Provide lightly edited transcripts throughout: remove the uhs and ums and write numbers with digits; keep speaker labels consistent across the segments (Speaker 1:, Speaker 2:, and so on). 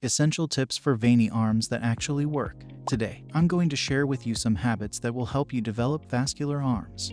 Speaker 1: Essential tips for veiny arms that actually work. Today, I'm going to share with you some habits that will help you develop vascular arms.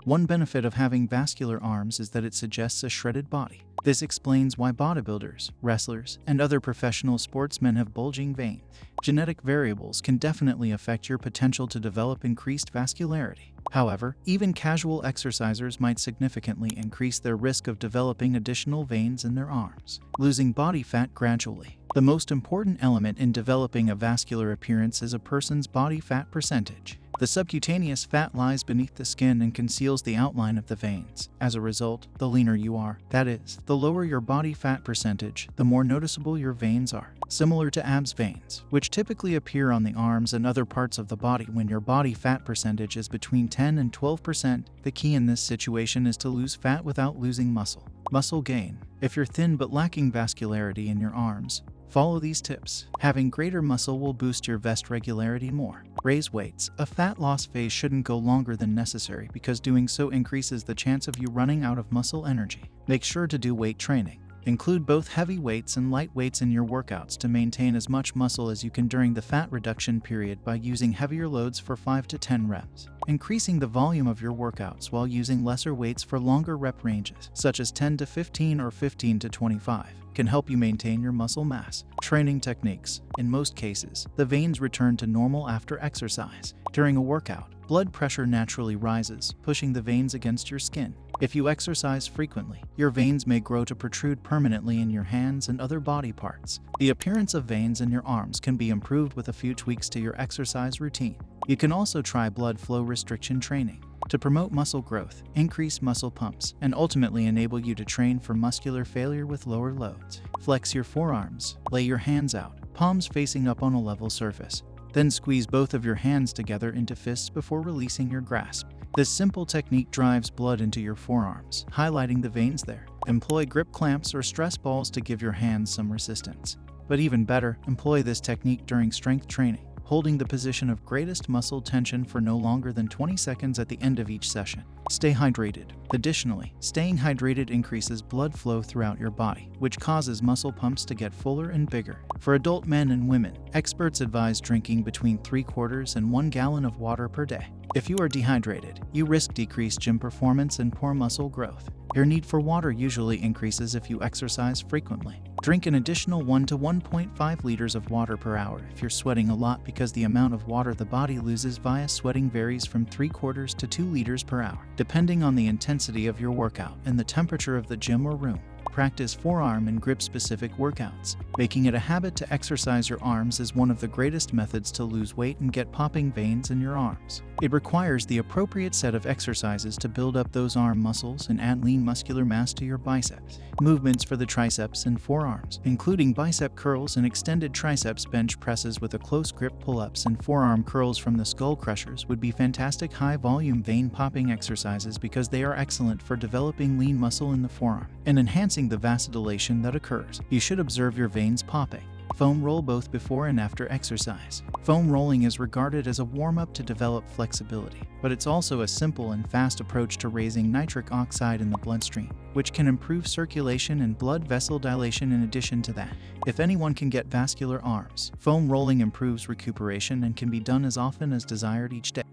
Speaker 1: One benefit of having vascular arms is that it suggests a shredded body. This explains why bodybuilders, wrestlers, and other professional sportsmen have bulging veins. Genetic variables can definitely affect your potential to develop increased vascularity. However, even casual exercisers might significantly increase their risk of developing additional veins in their arms. Losing body fat gradually. The most important element in developing a vascular appearance is a person's body fat percentage. The subcutaneous fat lies beneath the skin and conceals the outline of the veins. As a result, the leaner you are, that is, the lower your body fat percentage, the more noticeable your veins are. Similar to abs veins, which typically appear on the arms and other parts of the body when your body fat percentage is between 10 and 12%, the key in this situation is to lose fat without losing muscle. Muscle gain. If you're thin but lacking vascularity in your arms, follow these tips. Having greater muscle will boost your vest regularity more. Raise weights. A fat loss phase shouldn't go longer than necessary because doing so increases the chance of you running out of muscle energy. Make sure to do weight training. Include both heavy weights and light weights in your workouts to maintain as much muscle as you can during the fat reduction period by using heavier loads for 5 to 10 reps. Increasing the volume of your workouts while using lesser weights for longer rep ranges, such as 10 to 15 or 15 to 25, can help you maintain your muscle mass. Training techniques. In most cases, the veins return to normal after exercise. During a workout, blood pressure naturally rises, pushing the veins against your skin. If you exercise frequently, your veins may grow to protrude permanently in your hands and other body parts. The appearance of veins in your arms can be improved with a few tweaks to your exercise routine. You can also try blood flow restriction training to promote muscle growth, increase muscle pumps, and ultimately enable you to train for muscular failure with lower loads. Flex your forearms. Lay your hands out, palms facing up on a level surface. Then squeeze both of your hands together into fists before releasing your grasp. This simple technique drives blood into your forearms, highlighting the veins there. Employ grip clamps or stress balls to give your hands some resistance. But even better, employ this technique during strength training, holding the position of greatest muscle tension for no longer than 20 seconds at the end of each session. Stay hydrated. Additionally, staying hydrated increases blood flow throughout your body, which causes muscle pumps to get fuller and bigger. For adult men and women, experts advise drinking between 3/4 and 1 gallon of water per day. If you are dehydrated, you risk decreased gym performance and poor muscle growth. Your need for water usually increases if you exercise frequently. Drink an additional 1 to 1.5 liters of water per hour if you're sweating a lot, because the amount of water the body loses via sweating varies from 3/4 to 2 liters per hour, depending on the intensity of your workout and the temperature of the gym or room. Practice forearm and grip-specific workouts. Making it a habit to exercise your arms is one of the greatest methods to lose weight and get popping veins in your arms. It requires the appropriate set of exercises to build up those arm muscles and add lean muscular mass to your biceps. Movements for the triceps and forearms, including bicep curls and extended triceps bench presses with a close grip, pull-ups and forearm curls from the skull crushers would be fantastic high-volume vein-popping exercises because they are excellent for developing lean muscle in the forearm and enhancing the vasodilation that occurs. You should observe your veins popping. Foam roll both before and after exercise. Foam rolling is regarded as a warm-up to develop flexibility, but it's also a simple and fast approach to raising nitric oxide in the bloodstream, which can improve circulation and blood vessel dilation. In addition to that, if anyone can get vascular arms, foam rolling improves recuperation and can be done as often as desired each day.